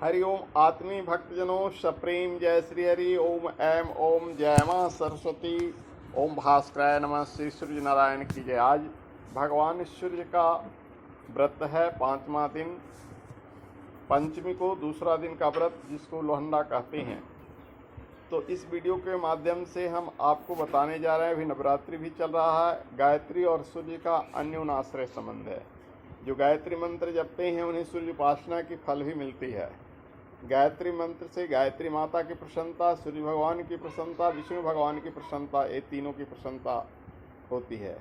हरि ओम आत्मी भक्तजनों सप्रेम जय श्री हरि ओम ऐम ओम जय मां सरस्वती ओम भास्कराय नमः। श्री सूर्य नारायण की जय। आज भगवान सूर्य का व्रत है, 5वां दिन, पंचमी को दूसरा दिन का व्रत जिसको लोहंडा कहते हैं। तो इस वीडियो के माध्यम से हम आपको बताने जा रहे हैं, अभी नवरात्रि भी चल रहा है, गायत्री और सूर्य का अन्योन्याश्रय संबंध है। जो गायत्री मंत्र जपते हैं उन्हें सूर्य उपासना की फल भी मिलती है। गायत्री मंत्र से गायत्री माता की प्रसन्नता, सूर्य भगवान की प्रसन्नता, विष्णु भगवान की प्रसन्नता, ये तीनों की प्रसन्नता होती है।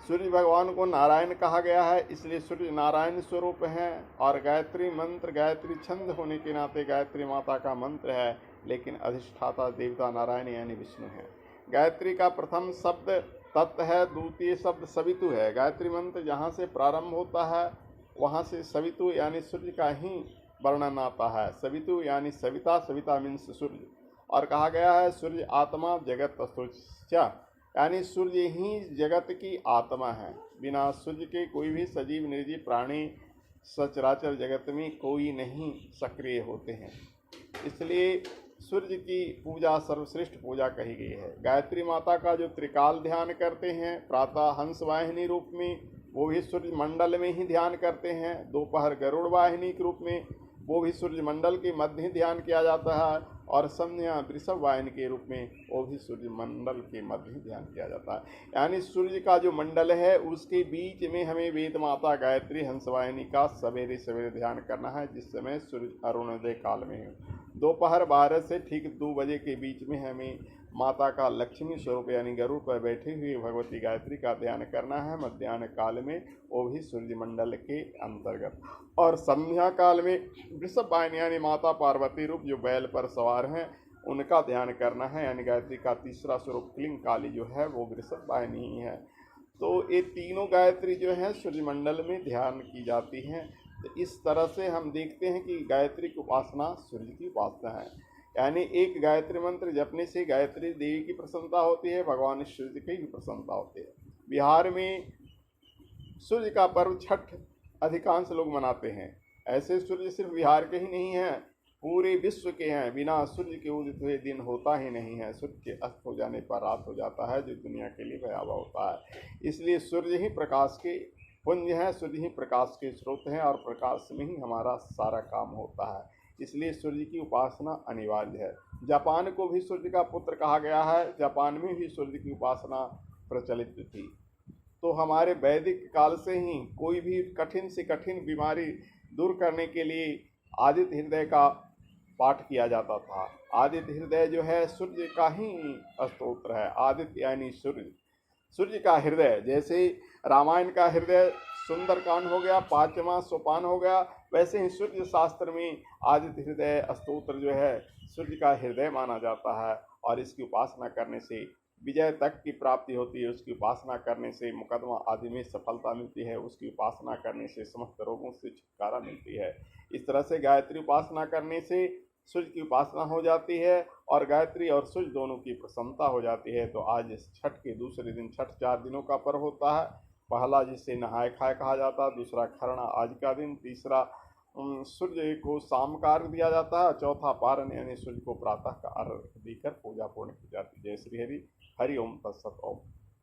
सूर्य भगवान को नारायण कहा गया है, इसलिए सूर्य नारायण स्वरूप हैं। और गायत्री मंत्र गायत्री छंद होने के नाते गायत्री माता का मंत्र है, लेकिन अधिष्ठाता देवता नारायण यानी विष्णु है। गायत्री का प्रथम शब्द तत् है, द्वितीय शब्द सवितु है। गायत्री मंत्र जहाँ से प्रारंभ होता है वहाँ से सवितु यानी सूर्य का ही वर्णन आता है। सवितु यानी सविता, सविता मीन्स सूर्य। और कहा गया है सूर्य आत्मा जगत सूर्य, यानी सूर्य ही जगत की आत्मा है। बिना सूर्य के कोई भी सजीव निर्जीव प्राणी सचराचर जगत में कोई नहीं सक्रिय होते हैं, इसलिए सूर्य की पूजा सर्वश्रेष्ठ पूजा कही गई है। गायत्री माता का जो त्रिकाल ध्यान करते हैं, प्रातः हंस वाहिनी रूप में, वो भी सूर्य मंडल में ही ध्यान करते हैं। दोपहर गरुड़ वाहिनी के रूप में, वो भी सूर्य मंडल के मध्य ध्यान किया जाता है। और संध्या वृषभ वाहिनी के रूप में, वो भी सूर्य मंडल के मध्य ध्यान किया जाता है। यानी सूर्य का जो मंडल है उसके बीच में हमें वेद माता गायत्री हंस वाहिनी का सवेरे सवेरे ध्यान करना है, जिस समय सूर्य अरुणोदय काल में है। दोपहर 12 से ठीक 2 बजे के बीच में हमें माता का लक्ष्मी स्वरूप यानी गरुड़ पर बैठी हुई भगवती गायत्री का ध्यान करना है। मध्याह्न काल में वो भी सूर्य मंडल के अंतर्गत। और संध्या काल में वृषभ वाहिनी यानी माता पार्वती रूप जो बैल पर सवार हैं उनका ध्यान करना है। यानी गायत्री का तीसरा स्वरूप क्लिंग काली जो है वो वृषभ वाहिनी ही है। तो ये तीनों गायत्री जो है सूर्य मंडल में ध्यान की जाती हैं। तो इस तरह से हम देखते हैं कि गायत्री की उपासना सूर्य की उपासना है। यानी एक गायत्री मंत्र जपने से गायत्री देवी की प्रसन्नता होती है, भगवान सूर्य की भी प्रसन्नता होती है। बिहार में सूर्य का पर्व छठ अधिकांश लोग मनाते हैं। ऐसे सूर्य सिर्फ बिहार के ही नहीं हैं, पूरे विश्व के हैं। बिना सूर्य के उदित हुए दिन होता ही नहीं है। सूर्य के अस्त हो जाने पर रात हो जाता है, जो दुनिया के लिए भयावह होता है। इसलिए सूर्य ही प्रकाश के पुंज है, सूर्य ही प्रकाश के स्रोत हैं, और प्रकाश में ही हमारा सारा काम होता है। इसलिए सूर्य की उपासना अनिवार्य है। जापान को भी सूर्य का पुत्र कहा गया है। जापान में भी सूर्य की उपासना प्रचलित थी। तो हमारे वैदिक काल से ही कोई भी कठिन से कठिन बीमारी दूर करने के लिए आदित्य हृदय का पाठ किया जाता था। आदित्य हृदय जो है सूर्य का ही स्तोत्र है। आदित्य यानी सूर्य, सूर्य का हृदय। जैसे रामायण का हृदय सुंदरकांड हो गया, 5वां सोपान हो गया, वैसे ही सूर्य शास्त्र में आदित्य हृदय स्तोत्र जो है सूर्य का हृदय माना जाता है। और इसकी उपासना करने से विजय तक की प्राप्ति होती है। उसकी उपासना करने से मुकदमा आदि में सफलता मिलती है। उसकी उपासना करने से समस्त रोगों से छुटकारा मिलती है। इस तरह से गायत्री उपासना करने से सूर्य की उपासना हो जाती है, और गायत्री और सूर्य दोनों की प्रसन्नता हो जाती है। तो आज इस छठ के दूसरे दिन, छठ 4 दिनों का पर्व होता है। पहला जिसे नहाय खाए कहा जाता है, दूसरा खरना आज का दिन, तीसरा सूर्य को शाम का अर्घ दिया जाता है, चौथा पारण यानी सूर्य को प्रातः का अर्घ देकर पूजा पूर्ण की जाती है। जय श्री हरि। हरि ओम तत्सत ओम।